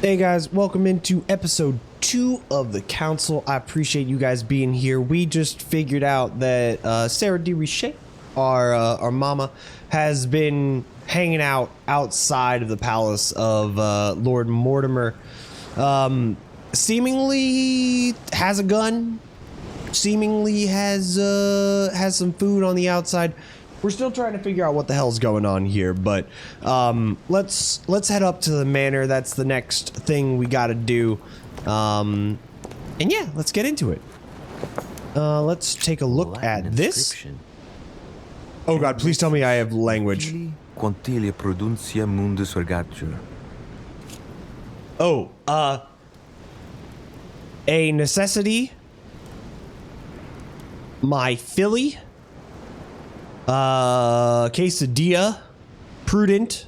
Hey guys, welcome into episode 2 of the Council. I appreciate you guys being here. We just figured out that Sarah de Richet, our mama, has been hanging out outside of the palace of Lord Mortimer. Seemingly has a gun. Seemingly has some food on the outside. We're still trying to figure out what the hell's going on here, but let's head up to the manor. That's the next thing we got to do. And yeah, let's get into it. Let's take a look at this. Oh god, please tell me I have language. Oh, a necessity. My filly. Quesadilla, prudent.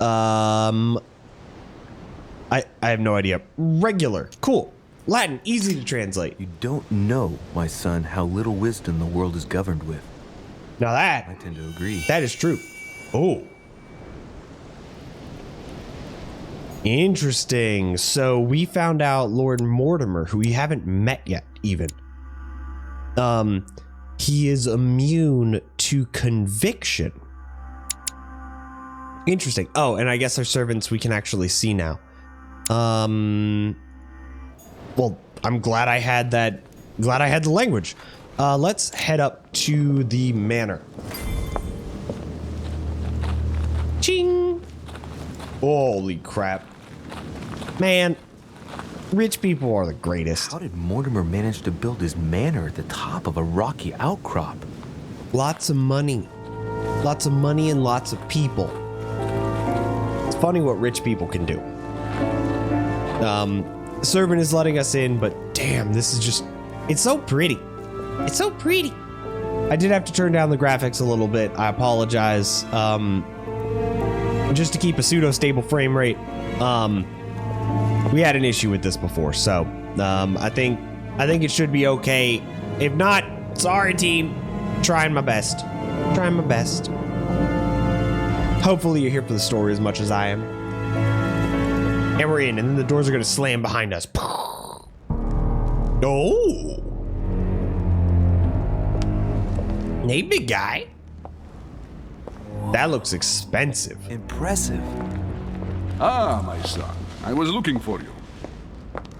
I have no idea. Regular, cool. Latin, easy to translate. You don't know, my son, how little wisdom the world is governed with. Now that I tend to agree. That is true. Oh, interesting. So we found out Lord Mortimer, who we haven't met yet, even. He is immune to conviction. Interesting. Oh, and I guess our servants we can actually see now. Well, I'm glad I had that. Glad I had the language. Let's head up to the manor. Ching! Holy crap. Man. Rich people are the greatest. How did Mortimer manage to build his manor at the top of a rocky outcrop? Lots of money. Lots of money and lots of people. It's funny what rich people can do. The servant is letting us in, but damn, this is just... It's so pretty. It's so pretty. I did have to turn down the graphics a little bit. I apologize. Just to keep a pseudo-stable frame rate. We had an issue with this before, so I think it should be okay. If not, sorry team. Trying my best. Trying my best. Hopefully you're here for the story as much as I am. And we're in, and then the doors are gonna slam behind us. Oh. Hey, big guy. That looks expensive. Impressive. Ah, my son. I was looking for you.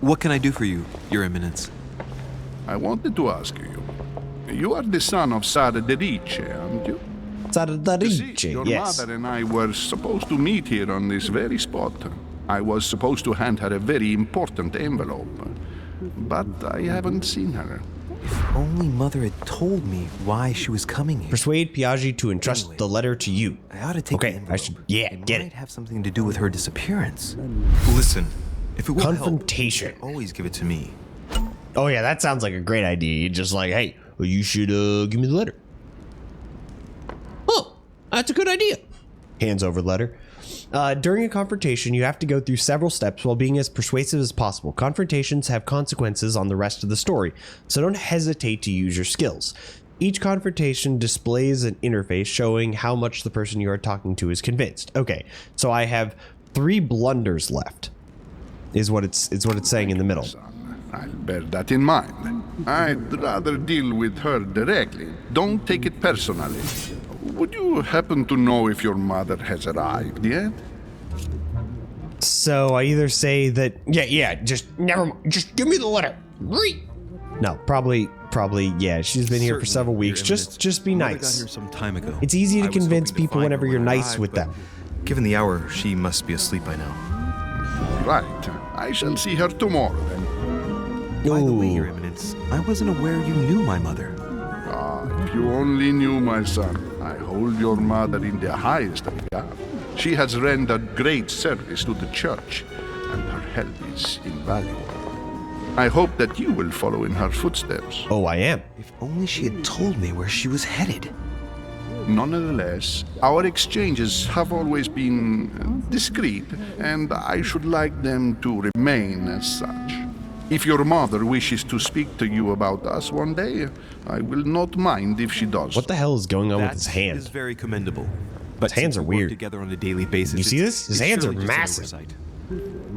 What can I do for you, Your Eminence? I wanted to ask you. You are the son of Sarah de Richet, aren't you? Sarah de Richet, Your yes. mother and I were supposed to meet here on this very spot. I was supposed to hand her a very important envelope. But I haven't seen her. If only Mother had told me why she was coming here. Persuade Piaggi to entrust Anyway, the letter to you. I ought to take the Okay, envelope. I should, yeah, It get might it. have something to do with her disappearance. Listen, if it will Confrontation. help, you can always give it to me. Oh yeah, that sounds like a great idea. You're just like, hey, well, you should give me the letter. Oh, that's a good idea. Hands over the letter. During a confrontation, you have to go through several steps while being as persuasive as possible. Confrontations have consequences on the rest of the story, so don't hesitate to use your skills. Each confrontation displays an interface showing how much the person you are talking to is convinced. Okay, so I have 3 blunders left. Is what it's saying in the middle. I'll bear that in mind. I'd rather deal with her directly. Don't take it personally. Would you happen to know if your mother has arrived yet? So I either say that, yeah, just never mind. Just give me the letter. No, probably, yeah. She's been here for several weeks. Just be Mother nice. got here some time ago. It's easy to I was convince hoping to people find whenever her you're when I nice arrived, with but them. Given the hour, she must be asleep by now. Right. I shall see her tomorrow then. By the way, Ooh. Your Eminence, I wasn't aware you knew my mother. Ah, if you only knew, my son. I hold your mother in the highest regard. She has rendered great service to the church, and her help is invaluable. I hope that you will follow in her footsteps. Oh, I am. If only she had told me where she was headed. Nonetheless, our exchanges have always been discreet, and I should like them to remain as such. If your mother wishes to speak to you about us one day, I will not mind if she does. What the hell is going on with his That hand? is very commendable. But His hands since are we work weird. together on a daily basis. You see this? His it's hands are surely just an massive. oversight.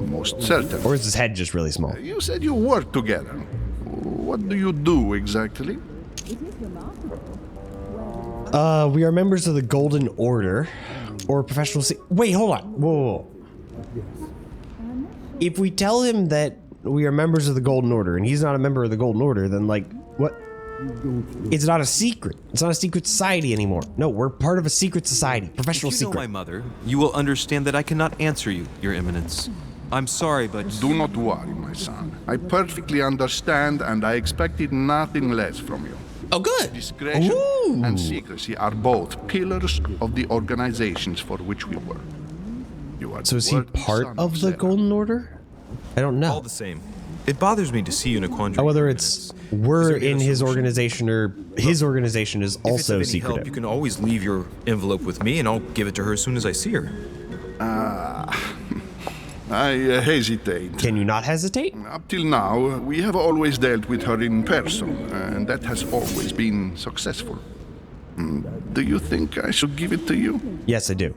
Most certainly. Or is his head just really small? You said you work together. What do you do exactly? We are members of the Golden Order, or professional. Wait, hold on. Whoa. If we tell him that we are members of the Golden Order and he's not a member of the Golden Order, then like, what? It's not a secret. It's not a secret society anymore. No, we're part of a secret society, professional If you know secret. my mother, you will understand that I cannot answer you, Your Eminence. I'm sorry, but Do not worry, my son. I perfectly understand, and I expected nothing less from you. Oh, good. Discretion Ooh. and secrecy are both pillars of the organizations for which we work. You are So is the he worthy part son of the Sarah. Golden Order? I don't know. all the same, it bothers me to see you in a quandary. Or whether Your it's Eminence. we're Is there any in other his solution? organization or his organization is If it's also of any help, secretive. you can always leave your envelope with me, and I'll give it to her as soon as I see her. I hesitate. Can you not hesitate? Up till now, we have always dealt with her in person, and that has always been successful. Do you think I should give it to you? Yes, I do.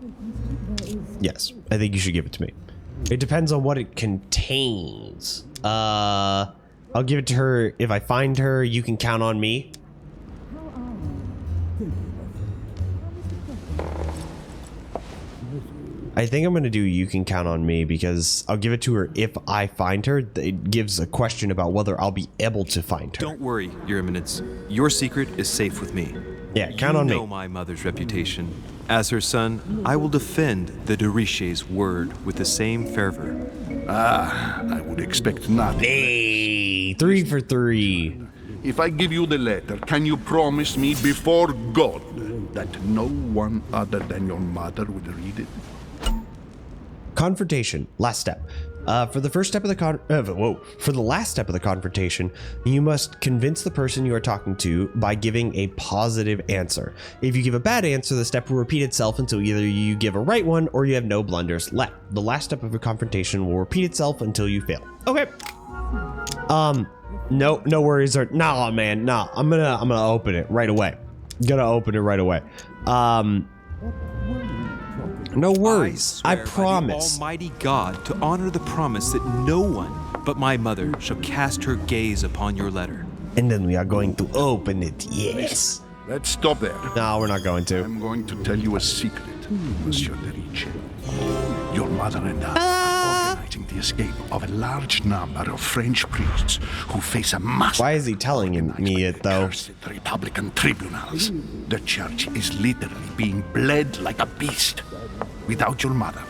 Yes, I think you should give it to me. It depends on what it contains. I'll give it to her. If I find her, you can count on me. I think I'm going to do you can count on me because I'll give it to her if I find her. It gives a question about whether I'll be able to find her. Don't worry, Your Eminence. Your secret is safe with me. Yeah, count on You me. know my mother's reputation. As her son, I will defend the de Richet's word with the same fervor. I would expect nothing. Hey, 3 for 3. If I give you the letter, can you promise me before God that no one other than your mother will read it? Confrontation. Last step. For the first step of the for the last step of the confrontation, you must convince the person you are talking to by giving a positive answer. If you give a bad answer, the step will repeat itself until either you give a right one or you have no blunders left. The last step of a confrontation will repeat itself until you fail. Okay. No worries. Nah, man. Nah. I'm gonna open it right away. Gonna open it right away. No worries. I swear promise. by the Almighty God to honor the promise that no one but my mother shall cast her gaze upon your letter. And then we are going to open it. Yes. Let's stop there. No, we're not going to. I'm going to tell you a secret, Monsieur de Ricci. Your mother and I are organizing the escape of a large number of French priests who face a massive... Why is he telling me it, though? Cursed Republican tribunals. The church is literally being bled like a beast. Without your mother,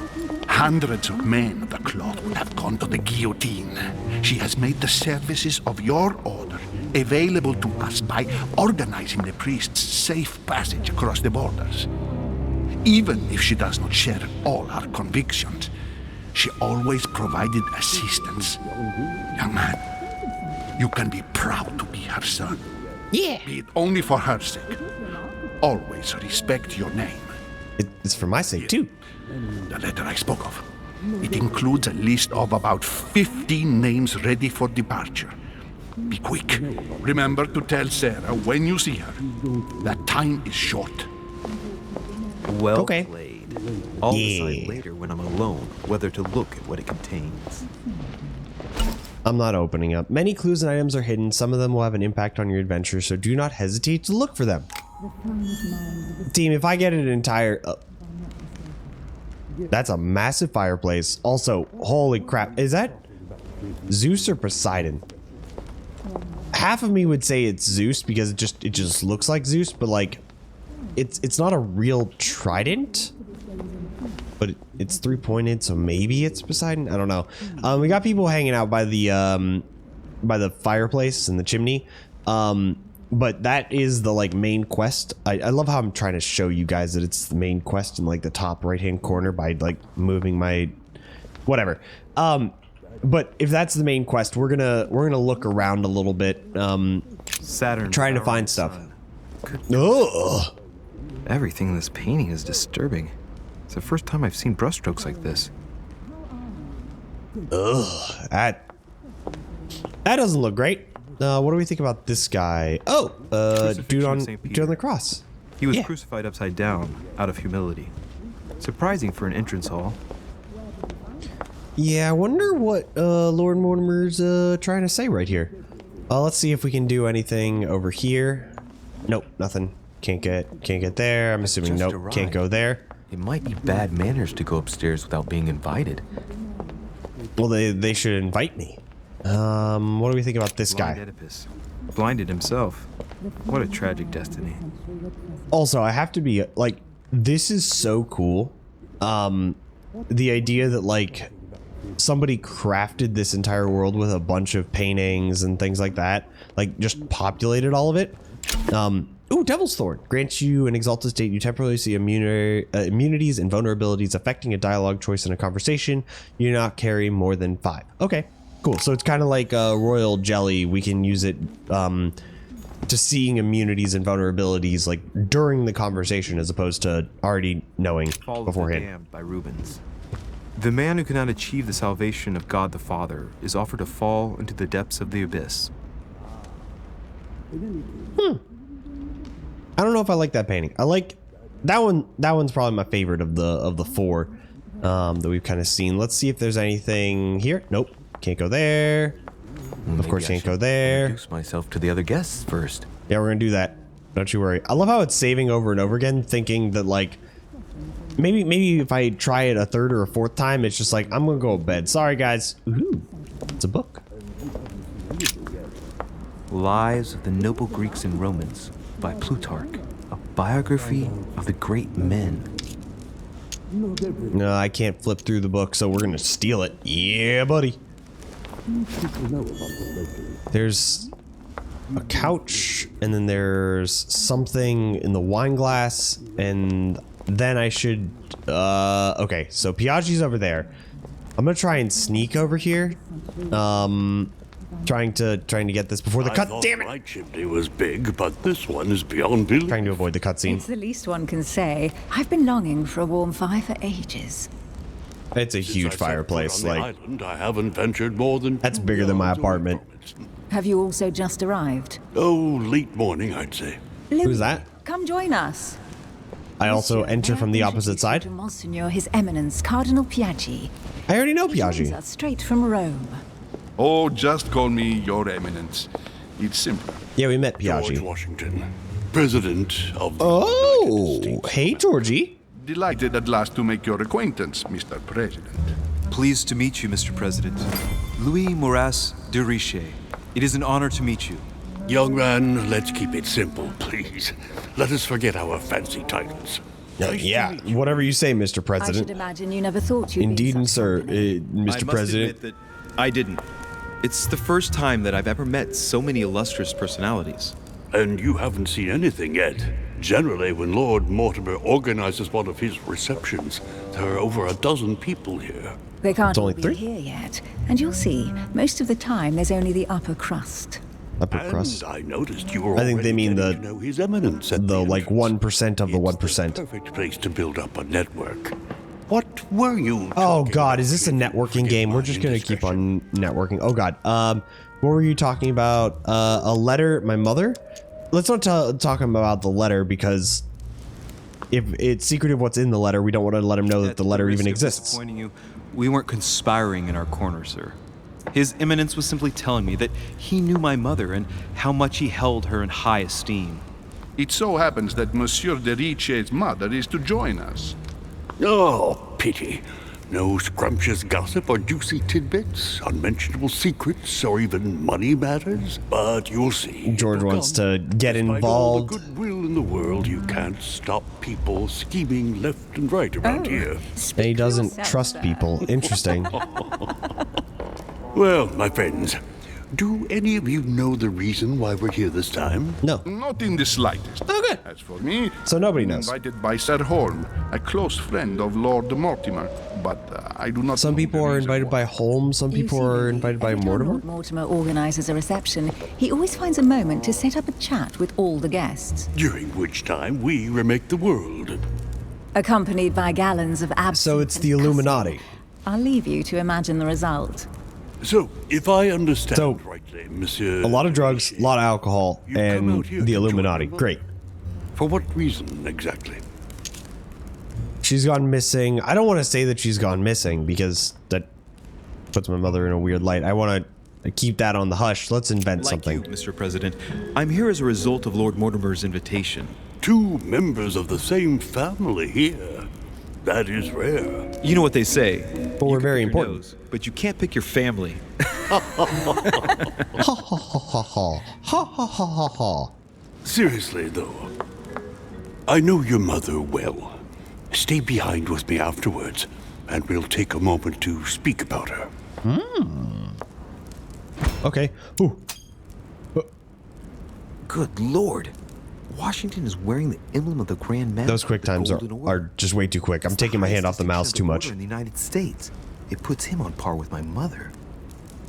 hundreds of men of the cloth would have gone to the guillotine. She has made the services of your order available to us by organizing the priests' safe passage across the borders. Even if she does not share all our convictions, she always provided assistance. Young man, you can be proud to be her son. Yeah. Be it only for her sake. Always respect your name. It's for my sake, too. The letter I spoke of. It includes a list of about 15 names ready for departure. Be quick. Remember to tell Sarah when you see her that time is short. Well Okay. played. I'll Yeah. decide later when I'm alone whether to look at what it contains. I'm not opening up. Many clues and items are hidden. Some of them will have an impact on your adventure, so do not hesitate to look for them. Team, if I get an entire... that's a massive fireplace. Also, holy crap. Is that Zeus or Poseidon? Half of me would say it's Zeus because it just looks like Zeus, but like it's not a real trident. But it's 3-pointed, so maybe it's Poseidon. I don't know. We got people hanging out by the fireplace and the chimney. But that is the like main quest. I love how I'm trying to show you guys that it's the main quest in like the top right hand corner by like moving my whatever. But if that's the main quest, we're gonna look around a little bit. Saturn. Trying to find stuff. Ugh. Everything in this painting is disturbing. It's the first time I've seen brushstrokes like this. Ugh. That doesn't look great. What do we think about this guy? Oh, dude on the cross. He was Yeah. crucified upside down, out of humility. Surprising for an entrance hall. Yeah, I wonder what Lord Mortimer's trying to say right here. Let's see if we can do anything over here. Nope, nothing. Can't get there. I'm assuming just nope, can't go there. It might be bad manners to go upstairs without being invited. Well, they should invite me. What do we think about this Blind guy? Oedipus. Blinded himself. What a tragic destiny. Also, I have to be like, this is so cool. The idea that like somebody crafted this entire world with a bunch of paintings and things like that, like just populated all of it. Ooh, Devil's Thorn grants you an exalted state. You temporarily see immunities and vulnerabilities affecting a dialogue choice in a conversation. You do not carry more than 5. Okay, cool. So it's kind of like a royal jelly. We can use it to seeing immunities and vulnerabilities like during the conversation, as opposed to already knowing Fall beforehand. of the Damned by Rubens. The man who cannot achieve the salvation of God the Father is offered to fall into the depths of the abyss. I don't know if I like that painting. I like that one. That one's probably my favorite of the 4 that we've kind of seen. Let's see if there's anything here. Nope, can't go there. Of course, can't go there. Introduce myself to the other guests first. Yeah, we're gonna do that. Don't you worry. I love how it's saving over and over again, thinking that like maybe if I try it a 3rd or a 4th time, it's just like I'm gonna go to bed. Sorry, guys. Ooh, it's a book. Lives of the Noble Greeks and Romans by Plutarch, a biography of the great men. No, I can't flip through the book, so we're gonna steal it. Yeah, buddy. There's a couch, and then there's something in the wine glass, and then I should okay, so Piaggi's over there. I'm gonna try and sneak over here. Trying to get this before the cut. Damn it! My chimney was big, but this one is beyond belief. Trying to avoid the cutscene. It's the least one can say. I've been longing for a warm fire for ages. It's a Since huge I set foot fireplace. on the Like island, I haven't ventured more than that's 2 bigger than my yards away apartment. from it. Have you also just arrived? Oh, late morning, I'd say. Who's that? Come join us. I also Monsieur, enter may from I the opposite introduce you side. to Monseigneur His Eminence Cardinal Piaggi. I already know He joins Piaggi. us straight from Rome. Oh, just call me Your Eminence. It's simple. Yeah, we met George Piaggi. Washington, President of the Oh, United States. hey, Georgie. Delighted at last to make your acquaintance, Mr. President. Pleased to meet you, Mr. President. Louis Moras de Riche. It is an honor to meet you. Young man, let's keep it simple, please. Let us forget our fancy titles. Nice to Yeah, meet you. whatever you say, Mr. I should President. imagine you never thought you'd Indeed be and such sir, company. I Mr. must President. admit that I didn't. It's the first time that I've ever met so many illustrious personalities. And you haven't seen anything yet. Generally, when Lord Mortimer organizes one of his receptions, there are over a dozen people here. They can't It's all only be 3? here yet. And you'll see, most of the time there's only the upper crust. Upper And crust. I noticed you were I think they already mean getting the- to know His Eminence at The like entrance. 1% of the It's 1%. perfect place to build up a network. What were you? Oh talking God, about, is this a if you networking forgive game? We're my just gonna keep indiscretion? on networking. Oh God. What were you talking about? A letter, my mother? Let's not talk about the letter, because if it's secretive what's in the letter, we don't want to let him know that At the letter risk even of exists. disappointing you, we weren't conspiring in our corner, sir. His Eminence was simply telling me that he knew my mother and how much he held her in high esteem. It so happens that Monsieur de Riche's mother is to join us. Oh, pity. No scrumptious gossip or juicy tidbits, unmentionable secrets, or even money matters. But you'll see. George It'll wants come. to get Despite all the involved. goodwill in the world, you can't stop people scheming left and right around here. And he doesn't trust people. Interesting. Well, my friends, do any of you know the reason why we're here this time? No. Not in the slightest. Oh, good. As for me, So nobody I'm knows. invited by Sir Holm, a close friend of Lord Mortimer, but I do not. Some know people the are reason invited why. by Holmes. Some You people see, are Louis, invited by every time Mortimer. Lord Mortimer organises a reception, he always finds a moment to set up a chat with all the guests, During which time we remake the world. accompanied by gallons of absinthe. So it's the and Illuminati. cassie. I'll leave you to imagine the result. So, if I understand So, rightly, Monsieur... A lot of drugs, a lot of alcohol, You've come and out here the to join Illuminati. them? Great. For what reason, exactly? She's gone missing. I don't want to say that she's gone missing, because that Puts my mother in a weird light. I want to keep that on the hush. Let's invent Like something. you, Mr. President, I'm here as a result of Lord Mortimer's invitation. 2 members of the same family here. That is rare. You know what they say. But we're You can very pick your important. nose, but you can't pick your family. Ha ha ha ha. Ha ha ha ha ha. Seriously, though, I know your mother well. Stay behind with me afterwards, and we'll take a moment to speak about her. Okay. Ooh. Good lord. Washington is wearing the emblem of the Grand Manor. Those quick times are just way too quick. I'm taking my hand off the mouse too much. In the United States, it puts him on par with my mother.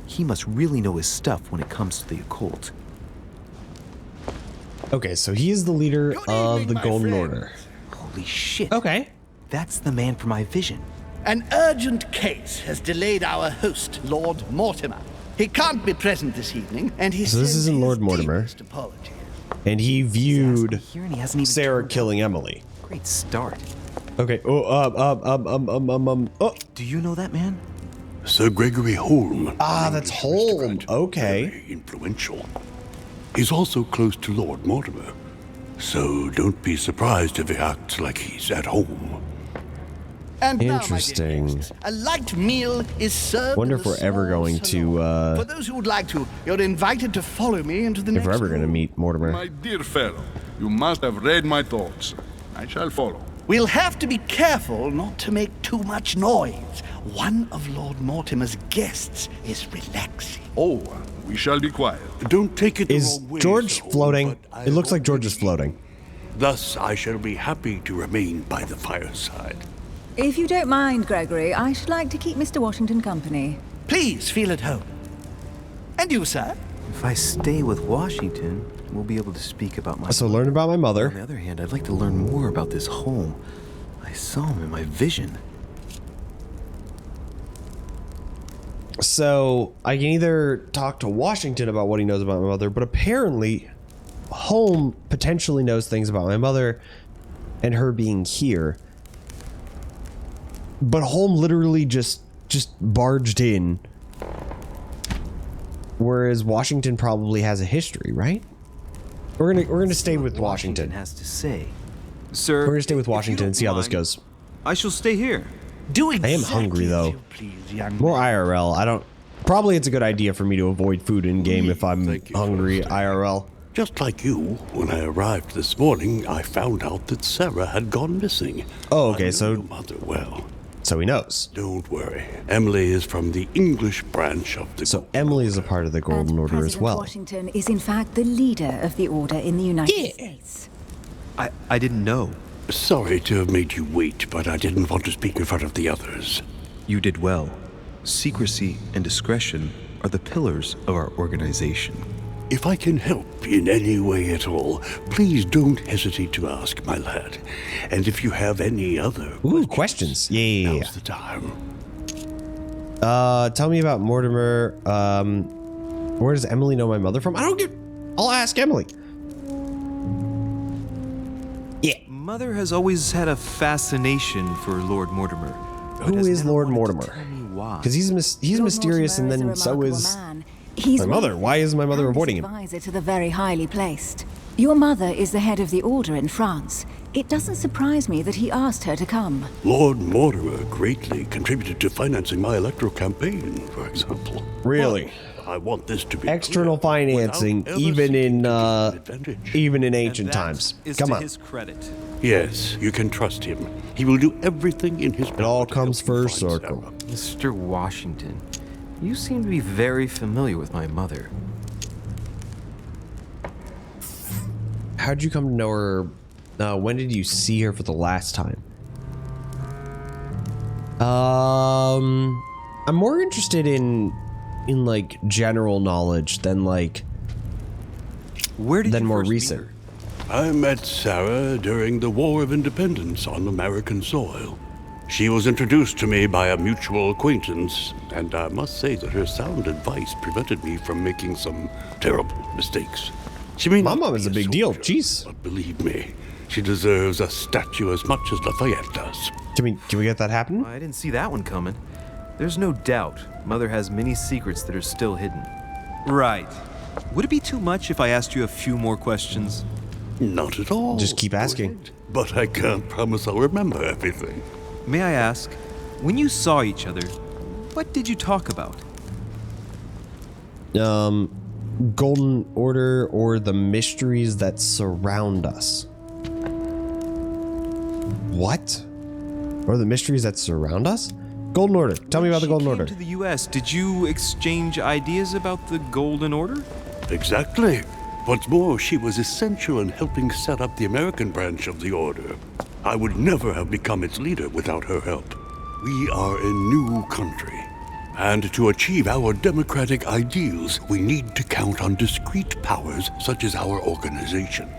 He must really know his stuff when it comes to the occult. Okay, so he is the leader of evening, the my Golden friends. Order. Holy shit. Okay. That's the man for my vision. An urgent case has delayed our host, Lord Mortimer. He can't be present this evening, and he So this sends isn't his Lord Mortimer. deepest apologies. And he He's viewed asked me here and he hasn't even Sarah turned killing up. Emily. Great start. Okay. Oh, Do you know that man? Sir Gregory Holm. Ah, that's Holm. Aristocrat. Okay. Very influential. He's also close to Lord Mortimer. So don't be surprised if he acts like he's at home. And now, my dear Interesting. guests, a light meal is served. Wonder in if the we're ever small going to, salon. For those who would like to, you're invited to follow me into the if next we're ever going to room. meet Mortimer. My dear fellow, you must have read my thoughts. I shall follow. We'll have to be careful not to make too much noise. One of Lord Mortimer's guests is relaxing. Oh, we shall be quiet. Don't take it the Is wrong way, George Sir Holm, floating? but I It looks like hope George you is see. floating. Thus, I shall be happy to remain by the fireside. If you don't mind, Gregory, I should like to keep Mr. Washington company. Please feel at home. And you, sir? If I stay with Washington, we'll be able to speak about my So learn about my mother. On the other hand, I'd like to learn more about this home. I saw him in my vision. So I can either talk to Washington about what he knows about my mother, but apparently Holm potentially knows things about my mother and her being here. But Holm literally just barged in, whereas Washington probably has a history, right? We're gonna stay with Washington. has to say. Sir, We're gonna stay with if you Washington and don't see how this mind, goes. I shall stay here. Do I am exactly hungry as though. you please, young More man. IRL. I don't. Probably it's a good idea for me to avoid food in game if I'm Thank you for hungry staying. IRL. Just like you, when I arrived this morning, I found out that Sarah had gone missing. Oh, okay, I know so- your mother well. So he knows. Don't worry. Emily is from the English branch of the. So Emily is a part of the Golden And Order as President well. Washington is in fact the leader of the order in the United States. I didn't know. Sorry to have made you wait, but I didn't want to speak in front of the others. You did well. Secrecy and discretion are the pillars of our organization. If I can help in any way at all, please don't hesitate to ask, my lad. And if you have any other Ooh, questions. Yeah. now's the time. Tell me about Mortimer. Where does Emily know my mother from? I don't get. I'll ask Emily. Yeah. Mother has always had a fascination for Lord Mortimer. Who has is never Lord wanted to Mortimer? tell me why. Because he's Lord mysterious, and Mortimer then is a so remarkable is man. He's my mother. Why is my mother and avoiding him? advisor to the very highly placed. Your mother is the head of the order in France. It doesn't surprise me that he asked her to come. Lord Mortimer greatly contributed to financing my electoral campaign, for example. Really? But I want this to be External clear, financing, without ever even seeking in to gain an advantage. even in And ancient that times. is Come to on. his credit. Yes, you can trust him. He will do everything in his power. It all to comes help you full find circle. Sarah. Mr. Washington, you seem to be very familiar with my mother. How'd you come to know her? When did you see her for the last time? I'm more interested in like general knowledge than like Where did you more first meet recent. her? I met Sarah during the War of Independence on American soil. She was introduced to me by a mutual acquaintance, and I must say that her sound advice prevented me from making some terrible mistakes. She may My not mom be is a big deal. soldier, Jeez. but believe me, she deserves a statue as much as Lafayette does. Can we get that happen? I didn't see that one coming. There's no doubt Mother has many secrets that are still hidden. Right. Would it be too much if I asked you a few more questions? Not at all. Just keep asking. But I can't promise I'll remember everything. May I ask, when you saw each other, what did you talk about? Golden Order or the mysteries that surround us. What? Or the mysteries that surround us? Golden Order. Tell me about the Golden Order. To the U.S., did you exchange ideas about the Golden Order? Exactly. What's more, she was essential in helping set up the American branch of the Order. I would never have become its leader without her help. We are a new country, and to achieve our democratic ideals, we need to count on discrete powers such as our organization.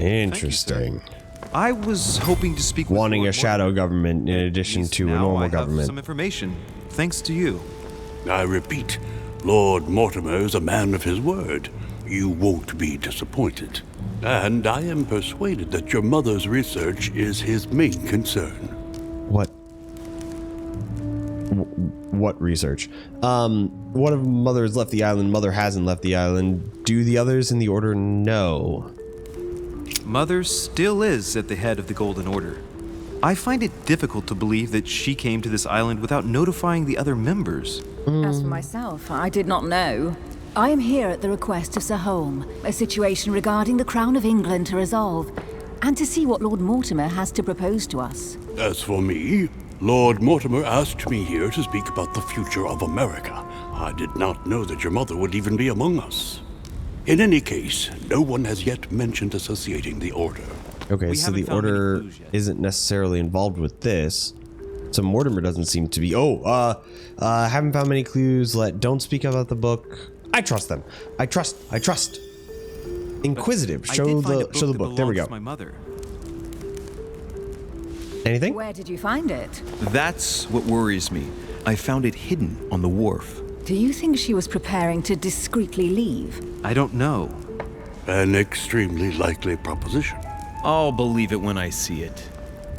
Interesting. I was hoping to speak with Wanting a Lord shadow Mortimer. government in addition to a Now normal I have government. some information, thanks to you. I repeat, Lord Mortimer is a man of his word. You won't be disappointed. And I am persuaded that your mother's research is his main concern. What? What research? One of Mother has left the island. Mother hasn't left the island. Do the others in the Order know? Mother still is at the head of the Golden Order. I find it difficult to believe that she came to this island without notifying the other members. As for myself, I did not know. I am here at the request of Sir Holm, a situation regarding the Crown of England to resolve, and to see what Lord Mortimer has to propose to us. As for me, Lord Mortimer asked me here to speak about the future of America. I did not know that your mother would even be among us. In any case, no one has yet mentioned associating the Order. Okay, We so the haven't found any Order clues yet. isn't necessarily involved with this. So Mortimer doesn't seem to be. Haven't found many clues. Don't speak about the book. I trust them. I trust. Inquisitive. I Show did find a the book. that There we belongs go. to my mother. Anything? Where did you find it? That's what worries me. I found it hidden on the wharf. Do you think she was preparing to discreetly leave? I don't know. An extremely likely proposition. I'll believe it when I see it.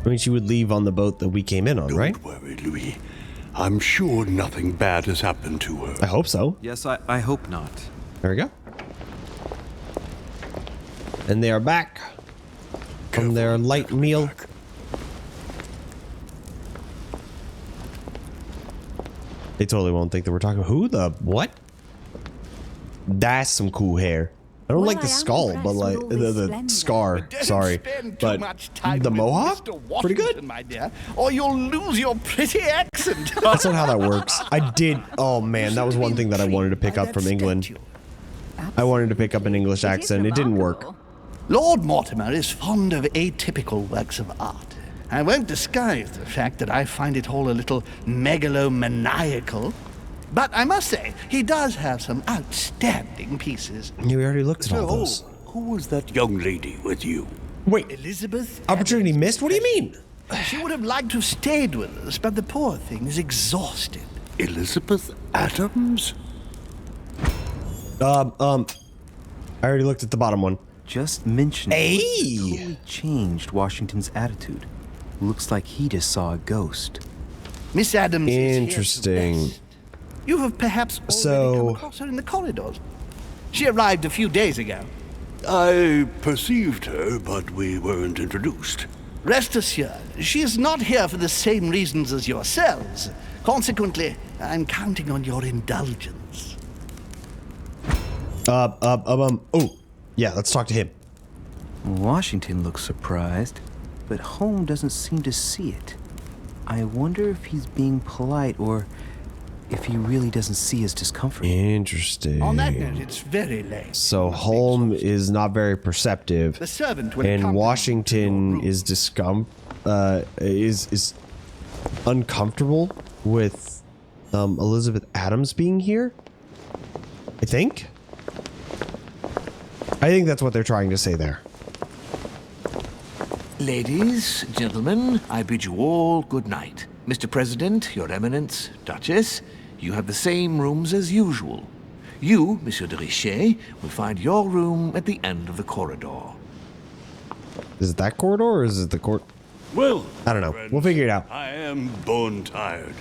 I mean, she would leave on the boat that we came in on, right? Don't worry, Louis. I'm sure nothing bad has happened to her. I hope so. Yes, I hope not. There we go. And they are back from their light meal. They totally won't think that we're talking. Who the what? That's some cool hair. I don't Well, like the I am skull, impressed but like with all this the splendor. scar. Don't Sorry, spend too but much time the with mohawk, Mr. pretty good. Washington, my dear, or you'll lose your pretty accent. That's not how that works. I did. Oh man, that was one thing that I wanted to pick up from England. I wanted to pick up an English accent. It didn't work. Lord Mortimer is fond of atypical works of art. I won't disguise the fact that I find it all a little megalomaniacal. But I must say, he does have some outstanding pieces. You already looked at all those. Who was that young lady with you? Wait, Elizabeth? opportunity Adams. missed? What do you mean? She would have liked to have stayed with us, but the poor thing is exhausted. Elizabeth Adams? I already looked at the bottom one. Just mentioning Hey! totally changed Washington's attitude. Looks like he just saw a ghost. Miss Adams is here to Interesting. rest. You have perhaps already So- come across her in the corridors. She arrived a few days ago. I perceived her, but we weren't introduced. Rest assured, she is not here for the same reasons as yourselves. Consequently, I'm counting on your indulgence. Oh, yeah, let's talk to him. Washington looks surprised, but Holm doesn't seem to see it. I wonder if he's being polite or if he really doesn't see his discomfort. Interesting. On that note, it's very late. So Holm is not very perceptive, The servant will and accompany Washington you is is uncomfortable with Elizabeth Adams being here. I think that's what they're trying to say there. Ladies, gentlemen, I bid you all good night. Mr. President, Your Eminence, Duchess, you have the same rooms as usual. You, Monsieur de Richet, will find your room at the end of the corridor. Is it that corridor or is it the court? Well, I don't know. friends, We'll figure it out. I am bone tired.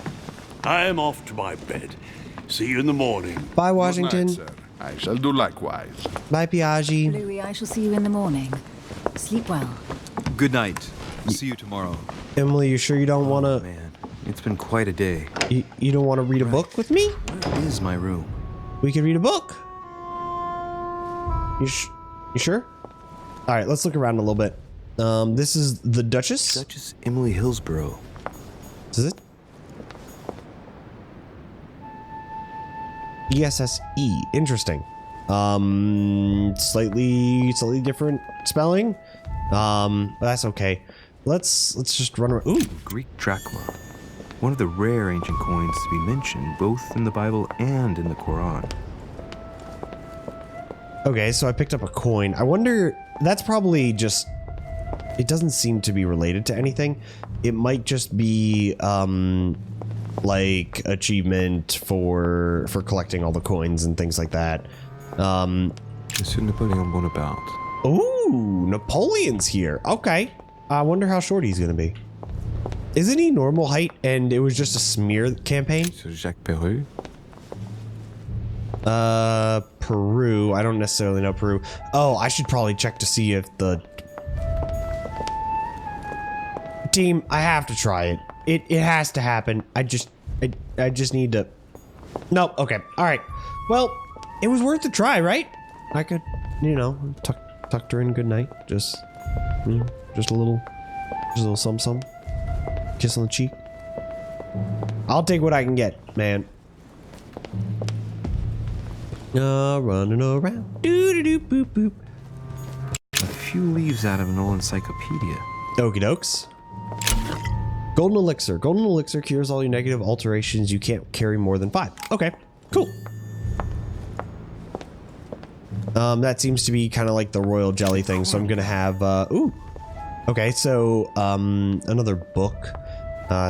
I am off to my bed. See you in the morning. Bye, Good Washington. night, sir. I shall do likewise. Bye, Piaggi. Louis, I shall see you in the morning. Sleep well. Good night. See you tomorrow. Emily, you sure you don't want to... Man, it's been quite a day. You don't want to read a book with me? Where is my room? We could read a book. You sure? All right, let's look around a little bit. This is the Duchess. Duchess Emily Hillsborough. Is it? ESSE. Interesting. Slightly different spelling. But that's okay. Let's just run around. Ooh. Greek drachma. One of the rare ancient coins to be mentioned both in the Bible and in the Quran. Okay, so I picked up a coin. I wonder, that's probably just, it doesn't seem to be related to anything. It might just be, like, achievement for collecting all the coins and things like that. Monsieur Napoleon Bonaparte. Ooh, Napoleon's here. Okay. I wonder how short he's gonna be. Isn't he normal height and it was just a smear campaign? Monsieur Jacques Peru. Peru. I don't necessarily know Peru. Oh, I should probably check to see if the team. I have to try it. It has to happen. I just need to. Nope. Okay. All right. Well, it was worth a try, right? I could, tucked her in good night. Just a little some. Kiss on the cheek. I'll take what I can get, man. Running around. Doo-doo-doo, boop, boop. A few leaves out of an old encyclopedia. Okie dokes. Golden elixir. Golden elixir cures all your negative alterations. You can't carry more than 5. Okay, cool. That seems to be kind of like the royal jelly thing. So I'm gonna have. Ooh. Okay, so another book,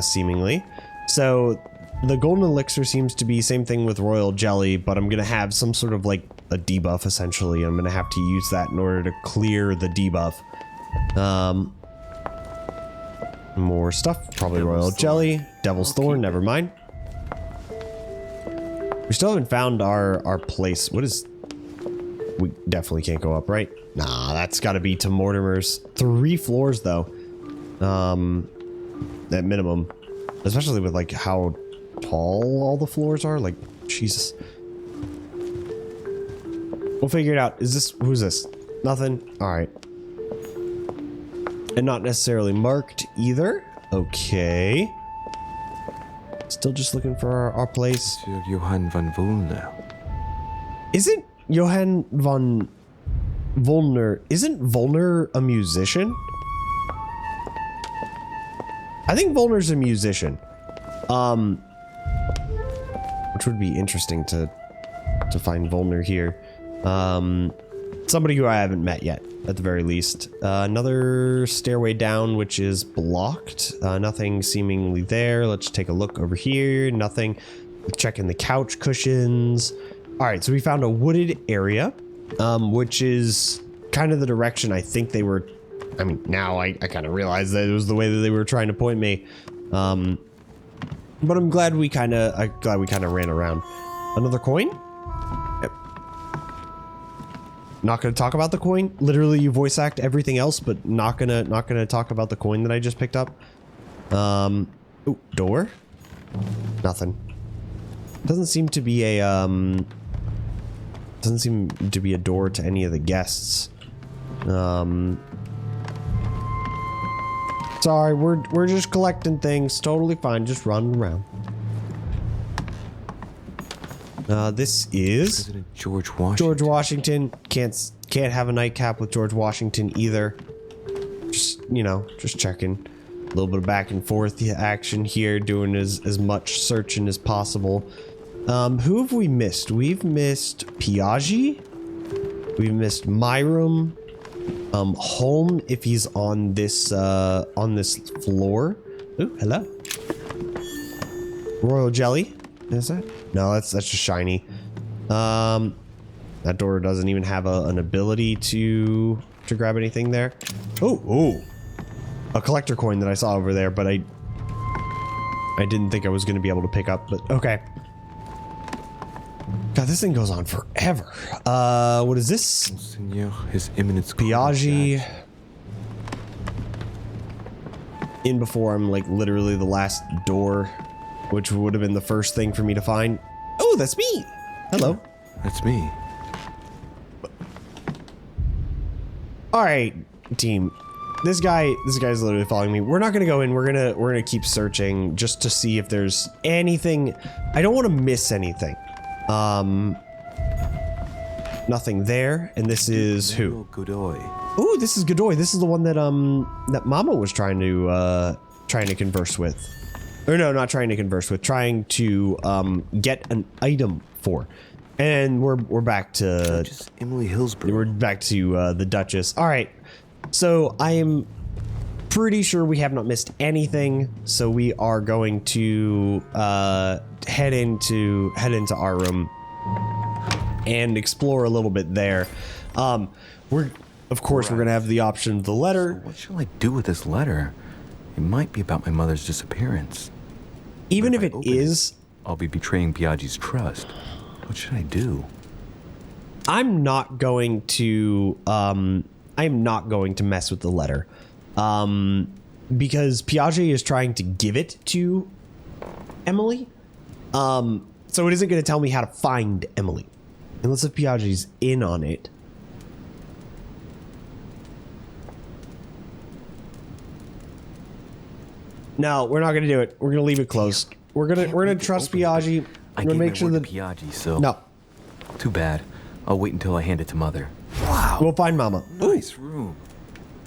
seemingly. So. The golden elixir seems to be same thing with royal jelly, but I'm gonna have some sort of like a debuff essentially. I'm gonna have to use that in order to clear the debuff. More stuff, probably royal jelly, devil's thorn, never mind. We still haven't found our place. What is? We definitely can't go up, right? Nah, that's got to be to Mortimer's. 3 floors though, at minimum, especially with like how tall all the floors are. Like, Jesus. We'll figure it out. Who's this? Nothing? Alright. And not necessarily marked either. Okay. Still just looking for our place. Monsieur Johann von Volner. Isn't Johann von Volner... Isn't Volner a musician? I think Volner's a musician. Which would be interesting to find Volner here. Somebody who I haven't met yet, at the very least. Another stairway down, which is blocked. Nothing seemingly there. Let's take a look over here. Nothing. Checking the couch cushions. All right, so we found a wooded area, which is kind of the direction I think they were. I mean, now I kind of realize that it was the way that they were trying to point me. But I'm glad we kind of ran around. Another coin? Yep. Not gonna talk about the coin. Literally, you voice act everything else, but not gonna talk about the coin that I just picked up. Ooh, door? Nothing. Doesn't seem to be a doesn't seem to be a door to any of the guests. Sorry, we're just collecting things. Totally fine. Just running around. This is President George Washington. George Washington. Can't have a nightcap with George Washington either. Just just checking. A little bit of back and forth action here, doing as much searching as possible. Who have we missed? We've missed Piaggi. We've missed Myram. Home, if he's on this floor. Ooh, hello. Royal jelly. Is that? No, that's just shiny. That door doesn't even have an ability to grab anything there. Oh, a collector coin that I saw over there, but I I didn't think I was going to be able to pick up, but okay. God, this thing goes on forever. What is this? Monseigneur, His Eminence Piaggi. In before I'm like literally the last door, which would have been the first thing for me to find. Oh, that's me. Hello. That's me. All right, team. This guy's literally following me. We're not gonna go in. We're gonna keep searching just to see if there's anything. I don't want to miss anything. Nothing there. And this is who? Godoy. Ooh, this is Godoy. This is the one that that Mama was trying to converse with. Or no, not trying to converse with. Trying to get an item for. And we're back to Duchess Emily Hillsborough. We're back to the Duchess. All right. So I am pretty sure we have not missed anything. So we are going to head into our room and explore a little bit there. Of course, we're gonna have the option of the letter. So what shall I do with this letter? It might be about my mother's disappearance. Even if I it open is, I'll be betraying Piaggi's trust. What should I do? I'm not going to mess with the letter. Because Piaggi is trying to give it to Emily. So it isn't going to tell me how to find Emily. Unless if Piaggi's in on it. No, we're not going to do it. We're going to leave it closed. We're going to trust Piaggi. I I'm gave going to make sure my that word to Piaggi, so no. Too bad. I'll wait until I hand it to Mother. Wow. We'll find Mama. Nice room.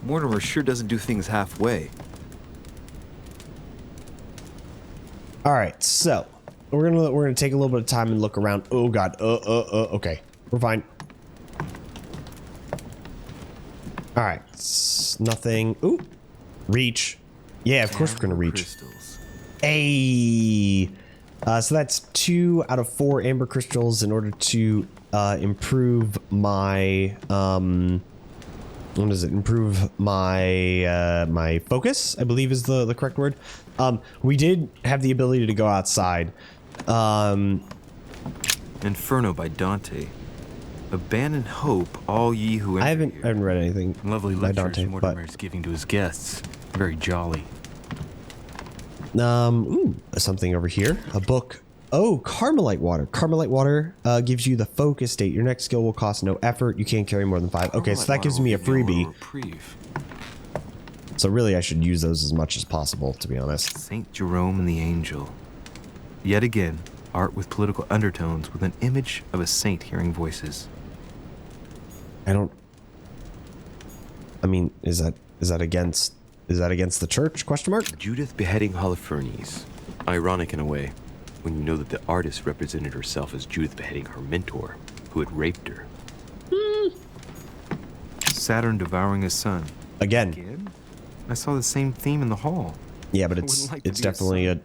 Mortimer sure doesn't do things halfway. All right, so we're gonna take a little bit of time and look around. Oh God. Okay, we're fine. All right, nothing. Ooh, reach. Yeah, of course we're gonna reach. Crystals. Hey. So that's 2 out of 4 amber crystals in order to improve my what is it? Improve my my focus, I believe is the correct word. We did have the ability to go outside. Inferno by Dante. Abandon hope, all ye who enter I haven't read anything Lovely by lectures Dante, Mortimer but is giving to his guests. Very jolly. ooh, something over here. A book. Oh, Carmelite water. Carmelite water gives you the focus state. Your next skill will cost no effort. You can't carry more than 5. Okay, so that gives me a freebie. Reprieve. So really, I should use those as much as possible, to be honest. Saint Jerome and the Angel. Yet again, art with political undertones with an image of a saint hearing voices. I mean, is that against the church? Question mark. Judith beheading Holofernes. Ironic in a way, when you know that the artist represented herself as Judith beheading her mentor, who had raped her. Saturn devouring his son. Again. I saw the same theme in the hall. Yeah, but wouldn't like to it's be a definitely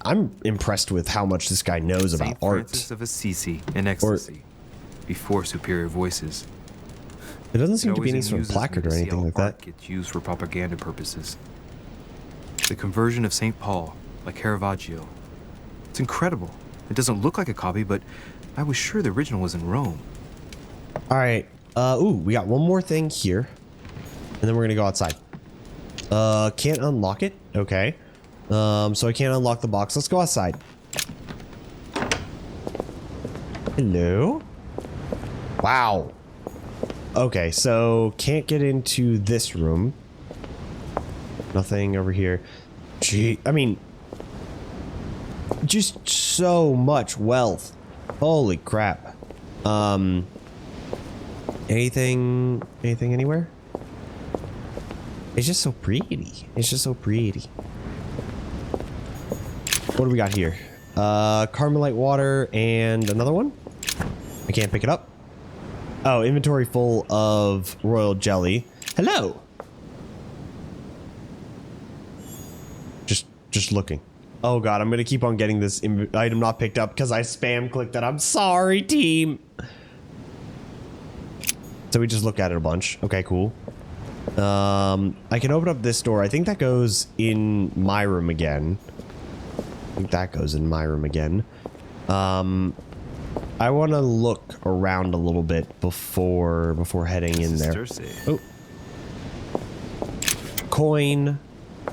I'm impressed with how much this guy knows about Saint art. Francis of Assisi in ecstasy. Before superior voices. There doesn't seem It to be any always sort of amuses me placard to or see anything how like art that. gets used for propaganda purposes. The conversion of St. Paul, like Caravaggio. It's incredible. It doesn't look like a copy, but I was sure the original was in Rome. All right. Ooh, we got one more thing here, and then we're gonna go outside. Can't unlock it. Okay. So I can't unlock the box. Let's go outside. Hello? Wow. Okay, so can't get into this room. Nothing over here. Gee, I mean, just so much wealth. Holy crap. Anything anywhere? It's just so pretty. It's just so pretty. What do we got here? Carmelite water and another one? I can't pick it up. Oh, inventory full of royal jelly. Hello. Just looking. Oh god, I'm gonna keep on getting this item not picked up because I spam clicked it. I'm sorry, team. So we just look at it a bunch. Okay, cool. I can open up this door. I think that goes in my room again. think that goes in my room again. I want to look around a little bit before heading in there. Oh. Coin. And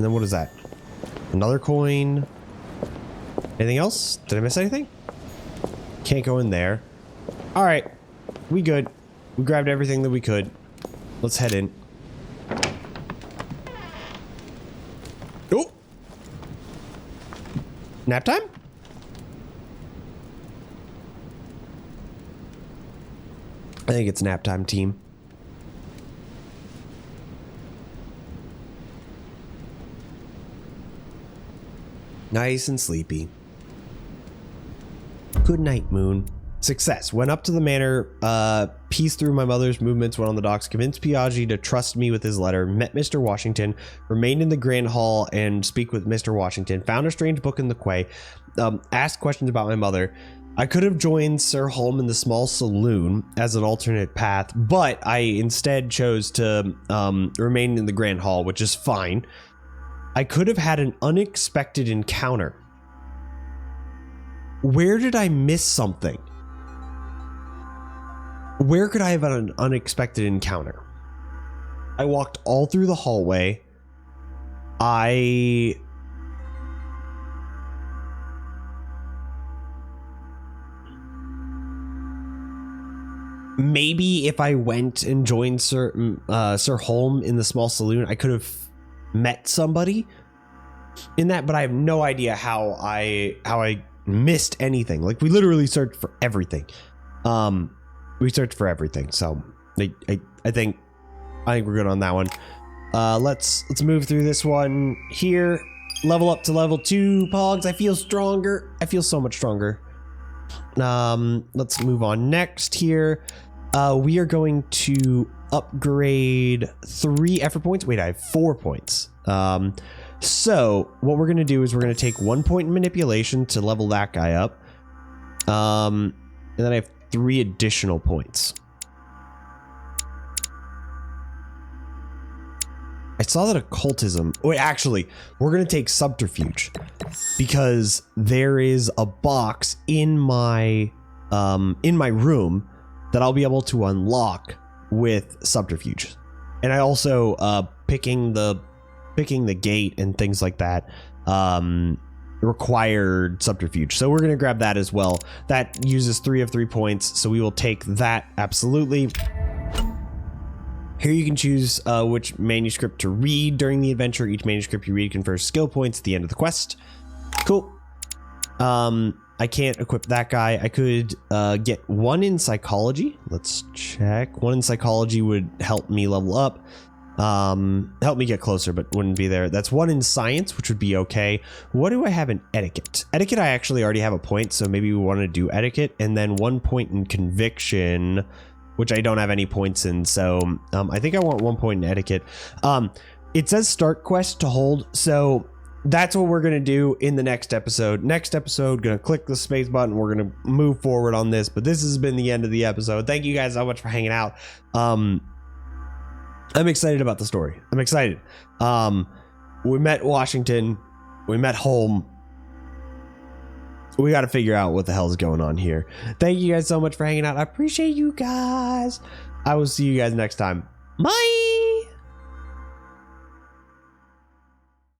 then what is that? Another coin. Anything else? Did I miss anything? Can't go in there. All right. We good. We grabbed everything that we could. Let's head in. Oh. Nap time? I think it's nap time, team. Nice and sleepy. Good night, Moon. Success. Went up to the manor, pieced through my mother's movements, went on the docks, convinced Piaggi to trust me with his letter, met Mr. Washington, remained in the Grand Hall and speak with Mr. Washington, found a strange book in the quay, asked questions about my mother. I could have joined Sir Holm in the small saloon as an alternate path, but I instead chose to remain in the Grand Hall, which is fine. I could have had an unexpected encounter. Where did I miss something? Where could I have had an unexpected encounter? I walked all through the hallway. Maybe if I went and joined Sir Holm in the small saloon, I could have met somebody in that, but I have no idea how I missed anything. Like, we literally searched for everything. We searched for everything, so I think we're good on that one. Let's move through this one here. Level up to level 2, Pogs. I feel stronger. I feel so much stronger. Let's move on next here. We are going to upgrade 3 effort points. Wait, I have 4 points. So what we're going to do is we're going to take 1 point in manipulation to level that guy up. And then I have 3 additional points. I saw that occultism. Wait, actually, we're going to take subterfuge because there is a box in my room that I'll be able to unlock with subterfuge. And I also picking the gate and things like that required subterfuge. So we're going to grab that as well. That uses 3 of 3 points, so we will take that absolutely. Here you can choose which manuscript to read during the adventure. Each manuscript you read confers skill points at the end of the quest. Cool. I can't equip that guy. I could get 1 in psychology. Let's check. 1 in psychology would help me level up. Help me get closer, but wouldn't be there. That's 1 in science, which would be okay. What do I have in etiquette? Etiquette, I actually already have a point, so maybe we want to do etiquette, and then 1 point in conviction, which I don't have any points in, so I think I want 1 point in etiquette. It says start quest to hold, so that's what we're going to do in the next episode. Next episode, going to click the space button. We're going to move forward on this, but this has been the end of the episode. Thank you guys so much for hanging out. I'm excited about the story. I'm excited. We met Washington. We met Holm. We got to figure out what the hell is going on here. Thank you guys so much for hanging out. I appreciate you guys. I will see you guys next time. Bye.